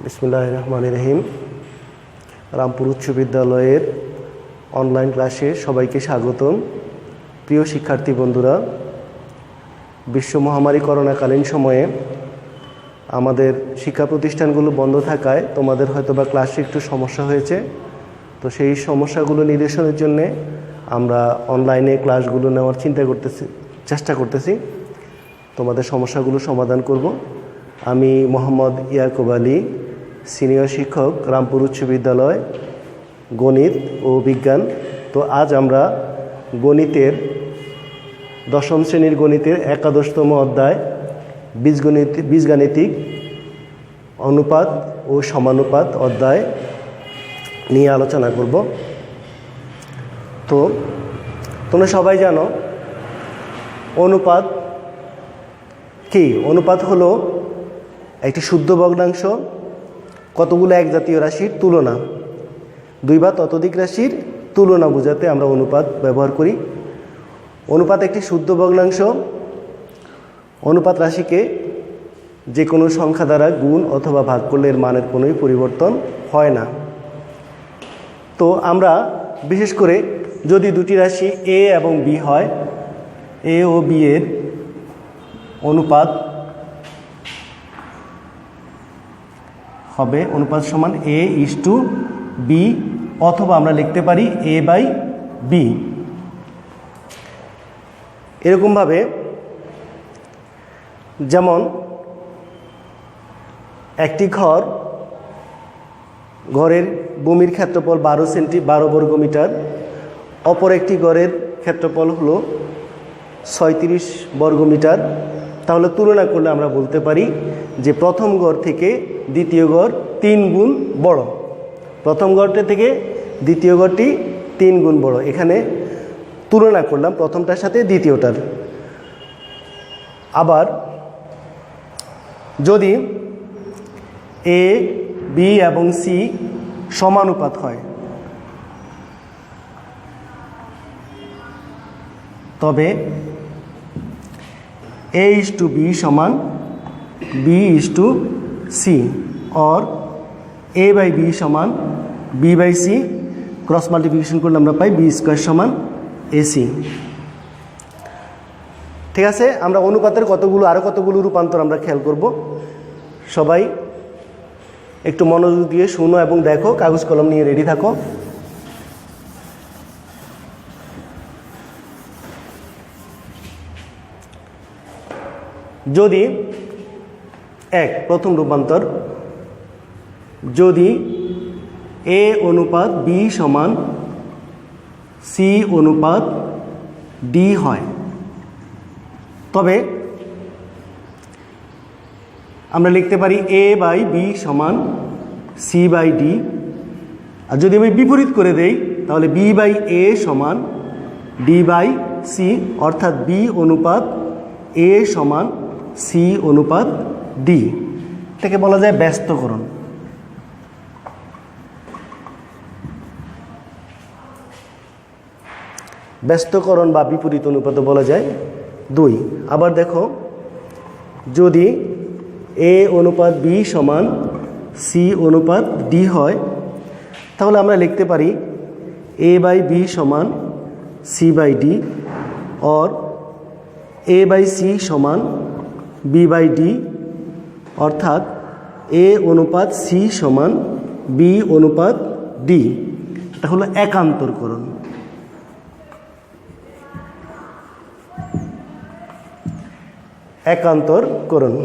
বিসমিল্লাহির রহমানির রহিম। রামপুর উচ্চ বিদ্যালয়ের অনলাইন ক্লাসে সবাইকে স্বাগতম। প্রিয় শিক্ষার্থী বন্ধুরা, বিশ্ব মহামারী করোনাকালীন সময়ে আমাদের শিক্ষা প্রতিষ্ঠানগুলো বন্ধ থাকায় তোমাদের হয়তোবা ক্লাসে একটু সমস্যা হয়েছে। তো সেই সমস্যাগুলো নিরসনের জন্যে আমরা অনলাইনে ক্লাসগুলো নেওয়ার চেষ্টা করতেছি। তোমাদের সমস্যাগুলো সমাধান করব। আমি মোহাম্মদ ইয়াকুব আলী, সিনিয়র শিক্ষক, রামপুর উচ্চ বিদ্যালয়, গণিত ও বিজ্ঞান। তো আজ আমরা গণিতের দশম শ্রেণীর গণিতের 11তম অধ্যায় বীজগাণিতিক অনুপাত ও সমানুপাত অধ্যায় নিয়ে আলোচনা করব। তো তোমরা সবাই জানো অনুপাত কি? অনুপাত হলো একটি শুদ্ধ ভগ্নাংশ কতগুলো একজাতীয় রাশির তুলনা, দুই বা ততোধিক রাশির তুলনা বোঝাতে আমরা অনুপাত ব্যবহার করি। অনুপাত একটি শুদ্ধ ভগ্নাংশ। অনুপাত রাশিকে যে কোনো সংখ্যা দ্বারা গুণ অথবা ভাগ করলে এর মানের কোনোই পরিবর্তন হয় না। তো আমরা বিশেষ করে যদি দুটি রাশি এ এবং বি হয়, এ ও বি এর অনুপাত হবে অনুপাত সমান a:b, অথবা আমরা লিখতে পারি a/b। এরকমভাবে যেমন একটি ঘরের ভূমির ক্ষেত্রফল 12 বর্গমিটার, অপর একটি ঘরের ক্ষেত্রফল হলো 36 বর্গমিটার। তাহলে তুলনা করলে আমরা বলতে পারি যে প্রথম ঘর থেকে দ্বিতীয় ঘর 3 গুণ বড়। প্রথম ঘরটা থেকে দ্বিতীয় ঘরটি 3 গুণ বড়। এখানে তুলনা করলাম প্রথমটার সাথে দ্বিতীয়টার। আবার যদি এ, বি এবং সি সমানুপাত হয়, তবে a:b সমান b:c, और a/b সমান b/c। ক্রস মাল্টিপ্লিকেশন করলে আমরা পাই b² সমান ac। ঠিক আছে, আমরা অনুপাতের আরও কতগুলো রূপান্তর আমরা খেয়াল করব। সবাই একটু মনোযোগ দিয়ে শুনো এবং দেখো, কাগজ কলম নিয়ে রেডি থাকো। যদি প্রথম রূপান্তর, যদি a অনুপাত b সমান c অনুপাত d হয়, তবে আমরা লিখতে পারি a/b সমান c/d। আর যদি আমি বিপরীত করে দেই তাহলে b/a সমান d/c, অর্থাৎ b অনুপাত a সমান c অনুপাত d। এটাকে বলা যায় ব্যস্তকরণ। ব্যস্তকরণ বা বিপরীত অনুপাত বলা যায় 2। আবার দেখো, যদি a অনুপাত b সমান c অনুপাত d হয়, তাহলে আমরা লিখতে পারি a/b সমান c/d, और a/c সমান b/d, অর্থাৎ a অনুপাত c সমান b অনুপাত d। এটা হলো একান্তরকরণ। একান্তরকরণ।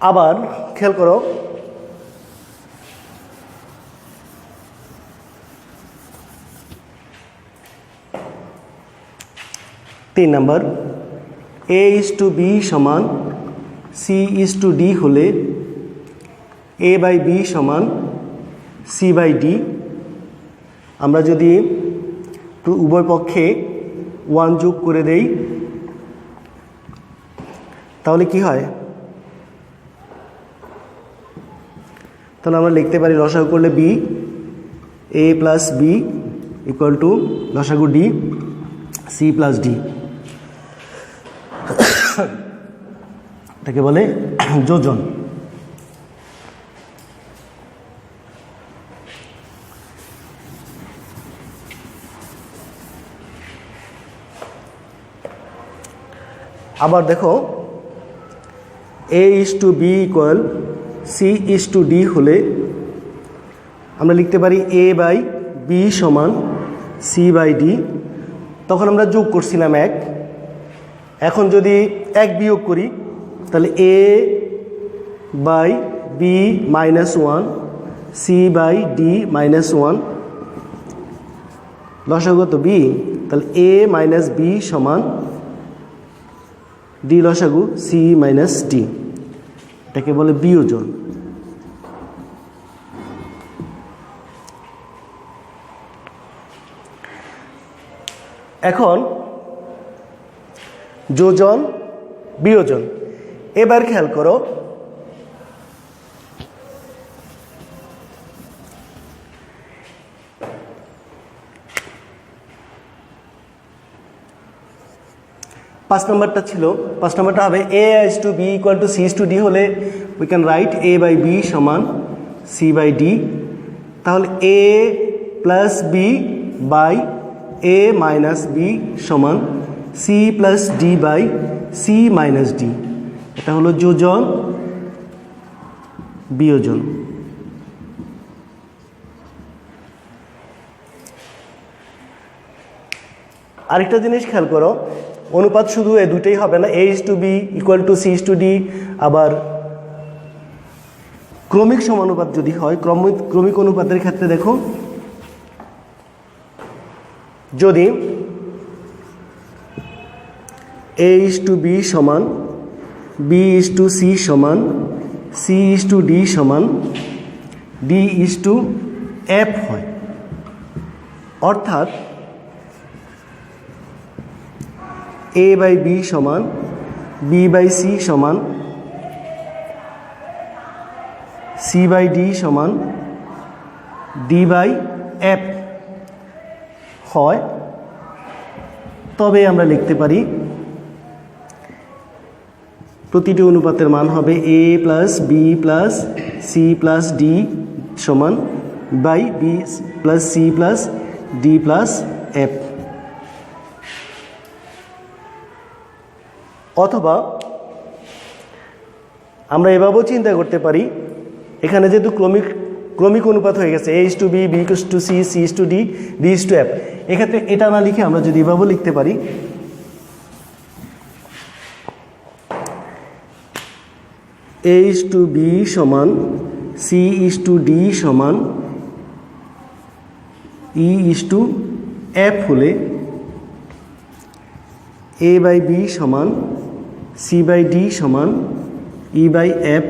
আবার খেয়াল করো, তিন নম্বর, a:b সমান c:d হলে a/b সমান c/d। আমরা যদি উভয় পক্ষে 1 যোগ করে দেই তাহলে কি হয়? তাহলে আমরা লিখতে পারি লসাগু করলে b, a plus b equal to লসাগু d, c প্লাস d। এটাকে বলে যোজন। আবার দেখো A:B = C:D হলে আমরা লিখতে পারি A/B = C/D। তখন আমরা যোগ করছিলাম 1, এখন যদি 1 বিয়োগ করি তাহলে A/B - 1 C/D - 1 লসাগু তো B, তাহলে A - B = D লসাগু C - D, এটাকে বলে বিয়োজন। এখন যোজন বিয়োজন, এবার খেয়াল করো পাঁচ নম্বরটা ছিল, 5 নম্বরটা হবে A:B = C:D হলে we can write A/B = C/D। তাহলে A + B / A - B = C + D / C - D। এটা হলো যোজন বিয়োজন। আরেকটা জিনিস খেয়াল করো, অনুপাত শুধু এই দুটোই হবে না, A:B = C:D। আবার ক্রমিক সমানুপাত যদি হয়, ক্রমিক অনুপাতের ক্ষেত্রে দেখো, যদি A:B = B:C = C:D = D:F হয়, অর্থাৎ A/B = B/C = C/D = D/F হয়। তবে আমরা লিখতে পারি প্রতিটি অনুপাতের মান হবে A + B + C + D = B + C + D + F। অথবা আমরা এভাবেও চিন্তা করতে পারি, এখানে যেহেতু ক্রমিক অনুপাত হয়ে গেছে A:B, B:C, C:D, D:F, এক্ষেত্রে এটা না লিখে আমরা যদি এভাবেও লিখতে পারি A:B = C:D = E:F হলে A/B = C/D = E/F।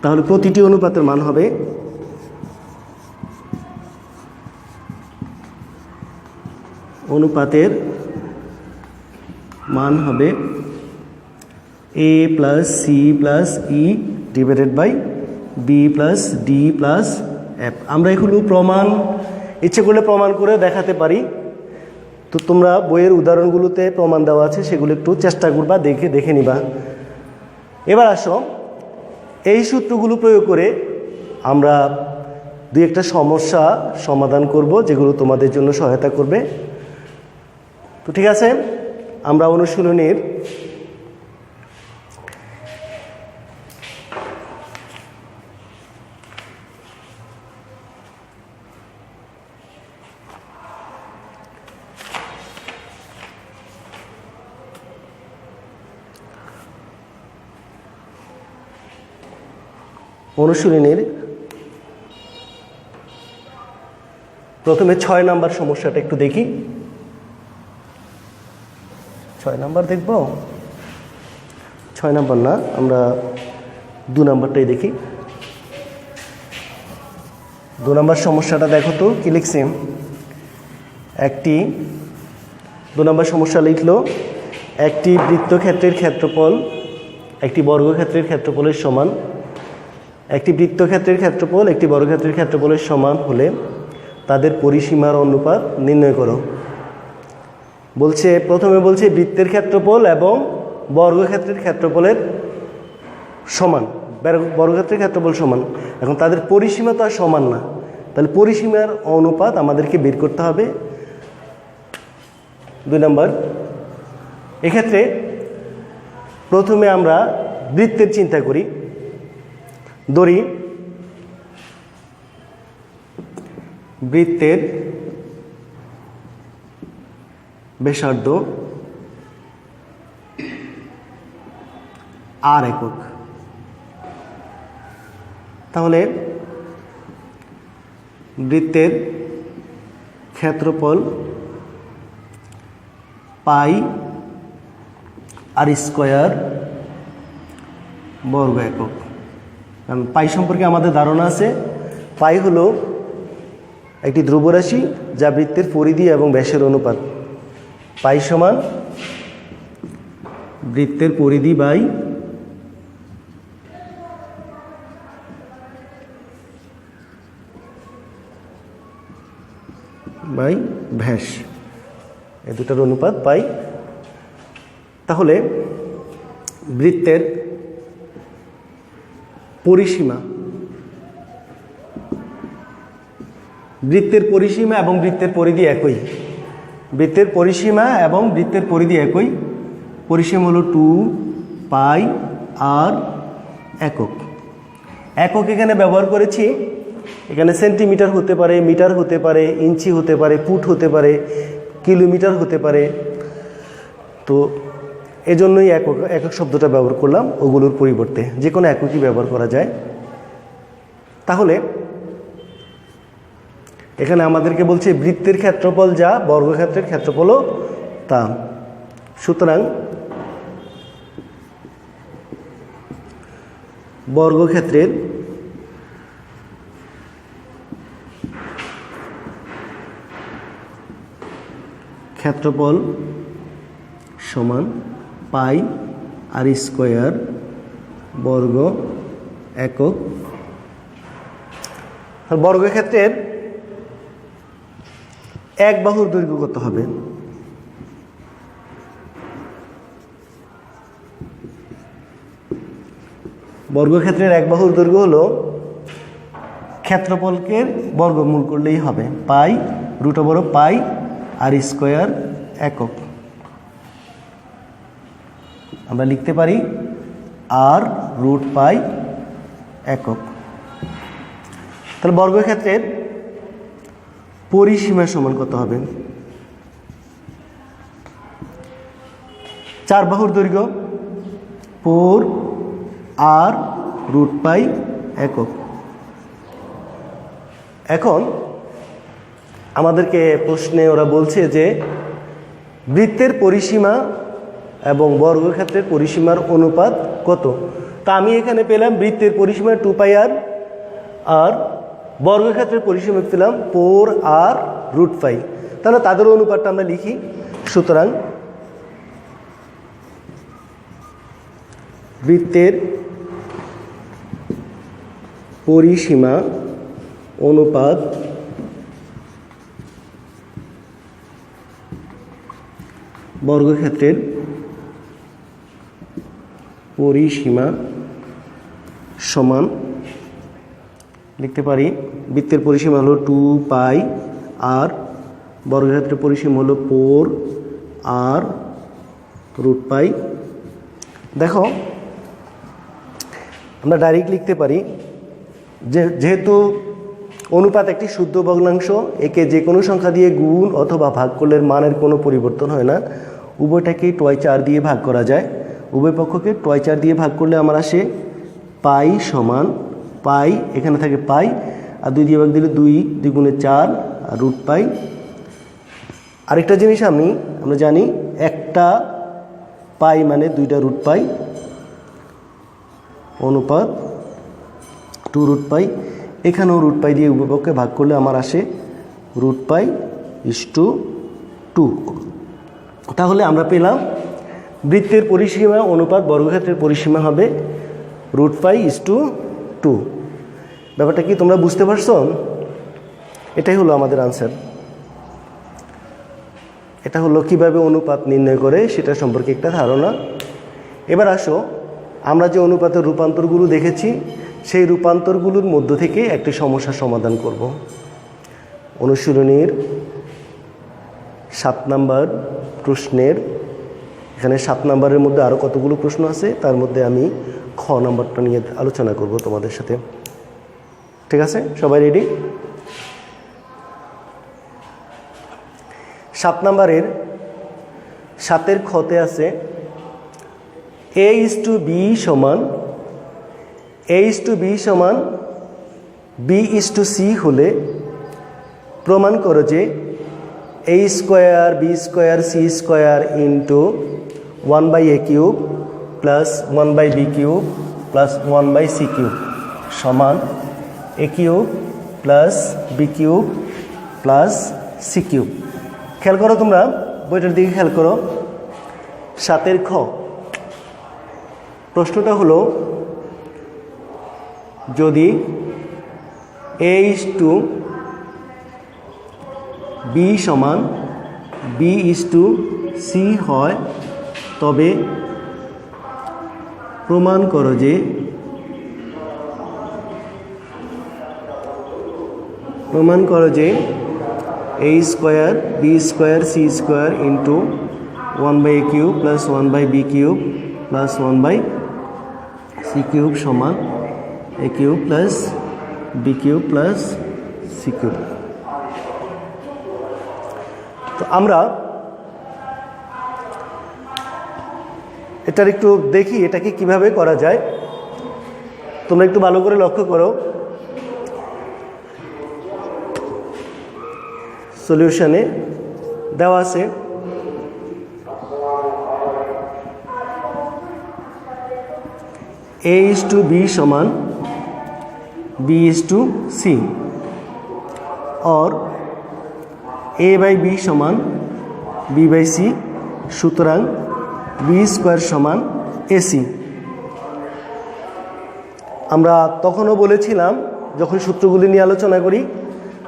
তাহলে প্রতিটি অনুপাতের মান হবে A + C + E / B + D + F। আমরা এগুলো প্রমাণ ইচ্ছে করলে প্রমাণ করে দেখাতে পারি, তো তোমরা বইয়ের উদাহরণগুলোতে প্রমাণ দেওয়া আছে, সেগুলো একটু চেষ্টা করবা, দেখে নিবা। এবার আসো, এই সূত্রগুলো প্রয়োগ করে আমরা 2-1টা সমস্যা সমাধান করব, যেগুলো তোমাদের জন্য সহায়তা করবে। তো ঠিক আছে, আমরা অনুশীলনীর প্রথমে 6 নাম্বার সমস্যাটা একটু দেখি। 6 নাম্বার দেখব? 6 নাম্বার না, আমরা 2 নাম্বারটাই দেখি। 2 নাম্বার সমস্যাটা দেখো তো কি লিখছি। 2 নাম্বার সমস্যা লিখলো, একটি বৃত্তক্ষেত্রের ক্ষেত্রফল একটি বর্গক্ষেত্রের ক্ষেত্রফলের সমান। একটি বৃত্তক্ষেত্রের ক্ষেত্রফল একটি বর্গক্ষেত্রের ক্ষেত্রফলের সমান হলে তাদের পরিসীমার অনুপাত নির্ণয় করো। প্রথমে বলছে বৃত্তের ক্ষেত্রফল এবং বর্গক্ষেত্রের ক্ষেত্রফলের সমান, বর্গক্ষেত্রের ক্ষেত্রফল সমান। এখন তাদের পরিসীমা তো আর সমান না, তাহলে পরিসীমার অনুপাত আমাদেরকে বের করতে হবে। 2 নম্বর, এক্ষেত্রে প্রথমে আমরা বৃত্তের চিন্তা করি। ধরি বৃত্তের ব্যাসার্ধ r একক। তাহলে বৃত্তের ক্ষেত্রফল পাই r স্কয়ার বর্গ একক। কারণ পাই সম্পর্কে আমাদের ধারণা আছে, পাই হলো একটি ধ্রুবরাশি যা বৃত্তের পরিধি এবং ব্যাসের অনুপাত। পাই সমান বৃত্তের পরিধি বাই ব্যাস, এই দুটার অনুপাত পাই। তাহলে বৃত্তের পরিসীমা এবং বৃত্তের পরিধি একই। বৃত্তের পরিসীমা এবং বৃত্তের পরিধি একই। পরিসীমা হলো 2 পাই আর একক। একক এখানে ব্যবহার করেছি, এখানে সেন্টিমিটার হতে পারে, মিটার হতে পারে, ইঞ্চি হতে পারে, ফুট হতে পারে, কিলোমিটার হতে পারে। তো এজন্যই একক শব্দটা ব্যবহার করলাম, ওগুলোর পরিবর্তে যে কোনো এককই ব্যবহার করা যায়। তাহলে এখানে আমাদেরকে বলছে বৃত্তের ক্ষেত্রফল যা বর্গক্ষেত্রের ক্ষেত্রফলও তা। সুতরাং বর্গক্ষেত্রের ক্ষেত্রফল সমান পাই আর স্কয়ার বর্গ একক। বর্গক্ষেত্রের এক বাহুর দৈর্ঘ্য কত হবে? বর্গক্ষেত্রের এক বাহুর দৈর্ঘ্য হলো ক্ষেত্রফলকে বর্গমূল করলেই হবে, পাই √, পাই আর স্কয়ার একক। আমরা লিখতে পারি আর √পাই একক। তাহলে বর্গক্ষেত্রের পরিসীমা সমান কত হবে? 4 বাহুর দৈর্ঘ্য 4 আর √পাই একক। এখন আমাদেরকে প্রশ্নে ওরা বলছে যে বৃত্তের পরিসীমা এবং বর্গক্ষেত্রের পরিসীমার অনুপাত কত। তা আমি এখানে পেলাম বৃত্তের পরিসীমা 2πr আর বর্গক্ষেত্রের পরিসীমা পেলাম 4 আর √পাই। তাহলে তাদের অনুপাতটা আমরা লিখি। সুতরাং বৃত্তের পরিসীমা অনুপাত বর্গক্ষেত্রের পরিসীমা সমান লিখতে পারি বৃত্তের পরিসীমা হলো 2π আর বর্গক্ষেত্রের পরিসীমা হলো 4 আর √পাই। দেখো আমরা ডাইরেক্ট লিখতে পারি যেহেতু অনুপাত একটি শুদ্ধ ভগ্নাংশ, একে যে কোনো সংখ্যা দিয়ে গুণ অথবা ভাগ করলে মানের কোনো পরিবর্তন হয় না। উভয়টাকেই 2/4 দিয়ে ভাগ করা যায়। উভয় পক্ষকে 2/4 দিয়ে ভাগ করলে আমার আসে পাই সমান পাই, এখানে থাকে পাই আর 2 দিয়ে ভাগ দিলে 2 2 গুণে 4 আর √পাই। আরেকটা জিনিস আমরা জানি একটা পাই মানে 2টা √পাই, অনুপাত 2 √পাই। এখানেও √পাই দিয়ে উভয়পক্ষে ভাগ করলে আমার আসে √পাই = 2। তাহলে আমরা পেলাম বৃত্তের পরিসীমা অনুপাত বর্গক্ষেত্রের পরিসীমা হবে √পাই = 2। ব্যাপারটা কি তোমরা বুঝতে পারছো? এটাই হলো আমাদের আনসার। এটা হলো কিভাবে অনুপাত নির্ণয় করে সেটা সম্পর্কে একটা ধারণা। এবার আসো, আমরা যে অনুপাতের রূপান্তরগুলো দেখেছি সেই রূপান্তরগুলোর মধ্য থেকে একটি সমস্যার সমাধান করব। অনুশীলনীর 7 নম্বর প্রশ্নের, এখানে 7 নম্বরের মধ্যে আরও কতগুলো প্রশ্ন আছে, তার মধ্যে আমি খ নম্বরটা নিয়ে আলোচনা করব তোমাদের সাথে। ঠিক আছে, সবাই রেডি? 7 নম্বরের 7-এর খতে আছে a:b সমান b:c হলে প্রমাণ করো যে a square b square c square into 1/a³ plus 1/b³ plus 1/c³ সমান a³ plus b³ plus c³ খেয়াল করো, তোমরা বইটার দিকে খেয়াল করো। 7-এর খ প্রশ্নটা হলো, যদি a:b সমান b:c হয় তবে প্রমাণ করো যে a square b square c square into 1/a³ plus 1/b³ plus 1/c³ সমান a³ plus b³ plus c³। তো আমরা এটার একটু দেখি এটাকে কিভাবে করা যায়। তোমরা একটু ভালো করে লক্ষ্য করো, সলিউশনে দেওয়া আছে a:b সমান b:c और a/b সমান b/c, সুতরাং b স্কোয়ার সমান ac। আমরা তখনও বলেছিলাম যখন সূত্রগুলি নিয়ে আলোচনা করি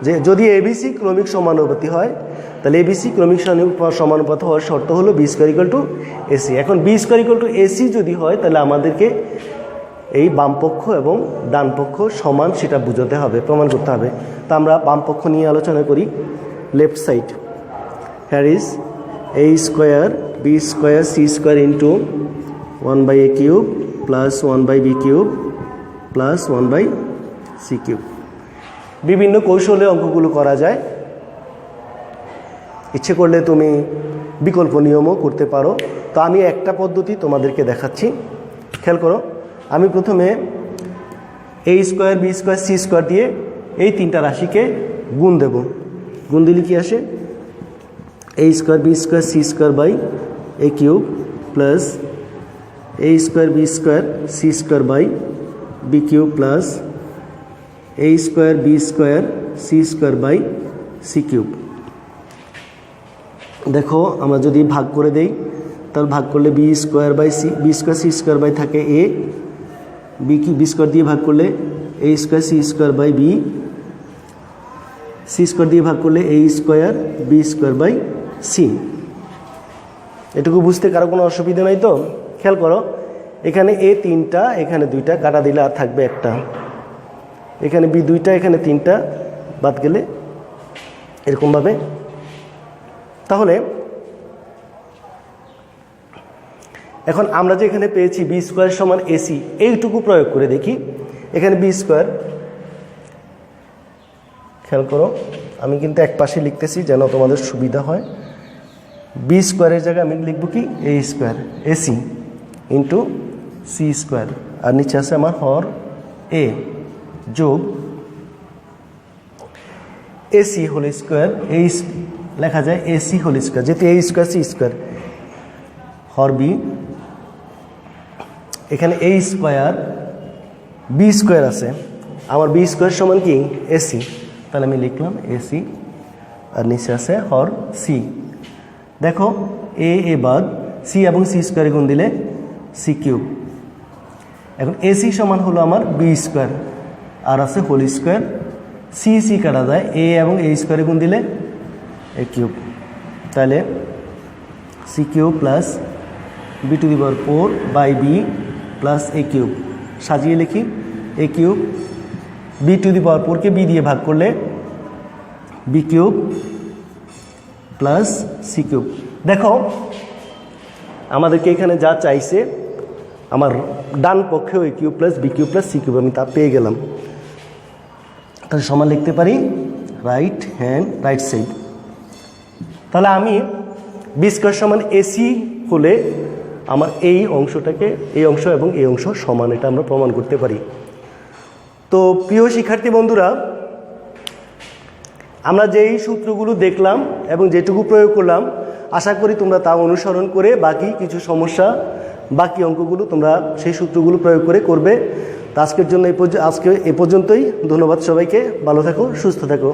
যে যদি ABC ক্রমিক সমানুপাতি হয় তাহলে ABC ক্রমিক সমানুপাত হওয়ার শর্ত হলো b square equal to ac। এখন b square equal to ac যদি হয় তাহলে আমাদেরকে এই বামপক্ষ এবং ডান পক্ষ সমান সেটা বোঝাতে হবে, প্রমাণ করতে হবে। তা আমরা বামপক্ষ নিয়ে আলোচনা করি। লেফট সাইড, হ্যার is a square b square c square into 1/a³ plus 1/b³ plus 1/c³। বিভিন্ন কৌশলে অঙ্কগুলো করা যায়, ইচ্ছে করলে তুমি বিকল্প নিয়মও করতে পারো। তো আমি একটা পদ্ধতি তোমাদেরকে দেখাচ্ছি, খেয়াল করো। আমি প্রথমে a square b square c square দিয়ে এই 3টা রাশিকে গুণ দেব। গুণ দিলে কি আসে? a square b square c square by a³ plus a square b square c square by b³ plus a square b square c square by c³। দেখো, আমরা যদি ভাগ করে দেই তাহলে ভাগ করলে b square by c, b square c square by থাকে a, b স্কোয়ার দিয়ে ভাগ করলে a square c square by b, c square দিয়ে ভাগ করলে a square b square by c। এটুকু বুঝতে কারো কোনো অসুবিধা নাই তো? খেয়াল করো, এখানে a 3টা, এখানে 2টা, কাটা দিলে আর থাকবে একটা। এখানে b 2টা, এখানে 3টা, বাদ গেলে এরকমভাবে। তাহলে এখন আমরা যে এখানে পেয়েছি b স্কোয়ার সমান ac, এইটুকু প্রয়োগ করে দেখি। এখানে b স্কোয়ার, খেয়াল করো আমি কিন্তু এক পাশে লিখতেছি যেন তোমাদের সুবিধা হয়। b স্কোয়ারের জায়গায় আমি লিখব কি a square ac into c square, আর নিচে আছে আমার হর a যোগ ac হোল স্কোয়ার, এই লেখা যায় ac হোল স্কোয়ার, যেহেতু a স্কোয়ার c স্কোয়ার, হর b। এখানে a স্কোয়ার b স্কোয়ার আছে, আমার b স্কোয়ার সমান কি ac, তাহলে আমি লিখলাম ac, আর নিচে আছে হর c। দেখো a বাদ c এবং c স্কোয়ারে গুণ দিলে c³। এখন ac সমান হলো আমার b স্কোয়ার, আর আছে হোল স্কোয়ার, c কাটা যায়, a এবং a স্কোয়ারে গুণ দিলে a³, তাহলে c³ plus B to the power 4 by B plus A cube. সাজিয়ে লিখি A cube, B to the power 4কে বি দিয়ে ভাগ করলে B cube plus C cube. দেখো আমাদেরকে এখানে যা চাইছে আমার ডান পক্ষেও A cube plus B cube plus C cube, আমি তা পেয়ে গেলাম। তাহলে সমান লিখতে পারি রাইট সাইড। তাহলে আমি বি স্কোয়ার সমান এসি হলে আমার এই অংশটাকে, এই অংশ এবং এই অংশ সমান, এটা আমরা প্রমাণ করতে পারি। তো প্রিয় শিক্ষার্থী বন্ধুরা, আমরা যেই সূত্রগুলো দেখলাম এবং যেটুকু প্রয়োগ করলাম, আশা করি তোমরা তা অনুসরণ করে বাকি কিছু সমস্যা, বাকি অঙ্কগুলো তোমরা সেই সূত্রগুলো প্রয়োগ করে করবে। তো আজকের জন্য আজকে এ পর্যন্তই। ধন্যবাদ সবাইকে, ভালো থাকো, সুস্থ থাকো।